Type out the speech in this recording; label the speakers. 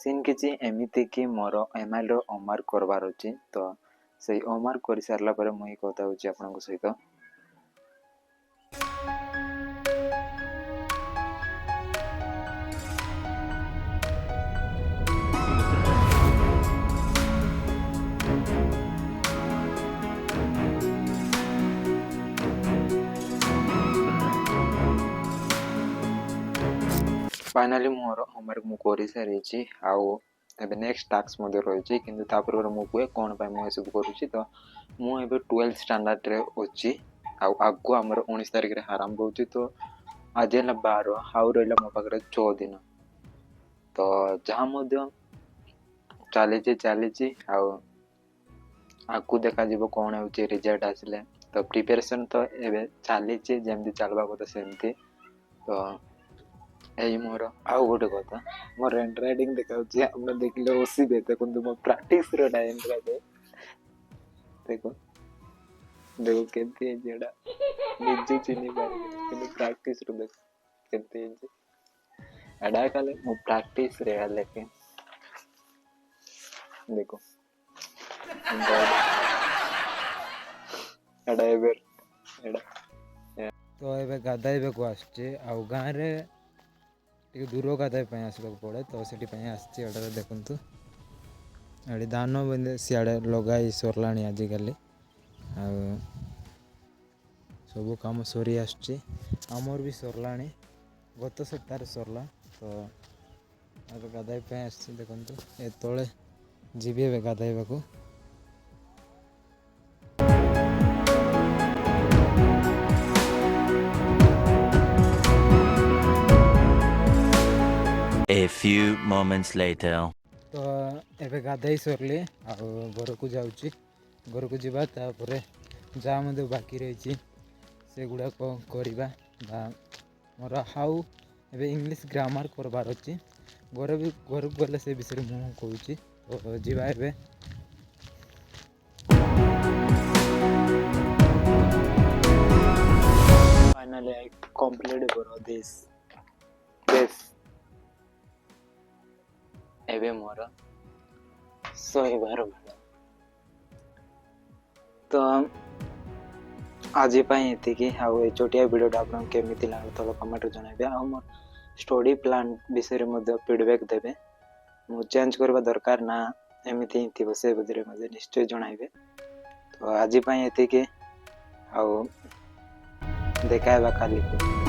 Speaker 1: Scene किसी एमती कि मोर एमआईएल होमवर्क करवार अच्छी तो से होमवर्क कर सारा पर मुझे कथा हूँ आपण सहित। फाइनाली मोर होमवर्क मु कर सारी आउ एबे नेक्स्ट टास्क मध्य रही किंतु तापर मु कहे कौन पाई मु सब करूची तो मु एबे 12th स्टैंडर्ड रे अछि आउ आगु हमर 19 तारिख रे आरंभ होची तो आज है 12 हाउ रहला मो पाखरे 6 दिन तो जहाँ मध्य चली आउ आगु देखा जीवो कौन होची रिजल्ट आसले तो प्रिपरेशन तो एबे चली जेमती चलबा कथा सेमती तो यही मोर आउ गोटे कथा मोर हैंड राइटिंग देखा आपने देखले ओसीबे देखो मो प्रैक्टिस रो हैंड राइटिंग देखो देखो केमती है जेडा निजे चिनी पारे किंतु प्रैक्टिस रो देख केमती है एडा काले मो प्रैक्टिस रे लेके देखो एडा एबे एडा
Speaker 2: तो एबे गाधाइबे को आछे आउ गाँ रे टिके दूर गाधाई आसबाक पड़े तो से आसचे देखु एडी दान बंदे सियाड़े लगाई सरलाणी आजिकल सब कम सरी आमर भी सरलाणी गत सप्ताह सरला तो गाधाई आसचे देखु ए तले जीवी ए गाधाइबा को
Speaker 3: A few moments later.
Speaker 2: तो एबे गाधाई सरली घर को जाऊँगी घर को जावा तापर जहाँ मध्य बाकी रही से गुड़ाक करवा मोर हाउ एबे इंग्लिश ग्रामर करवार अच्छी घर को गले से विषय मुझे कहूँ तो जावा एबे
Speaker 1: फाइनली आई कंप्लीट करो दिस एबे मोर 112 भेल तो आज ये आउ छोटिया वीडियो आपन केमिति लागो तो कमेंट जणाइबे आ मोर स्टडी प्लान विषय में फीडबैक देबे मु चेंज करबा दरकार ना एमिति ही थी से बदरे मजे निश्चय जणाइबे तो आज ये आउ देखाइबा काली को।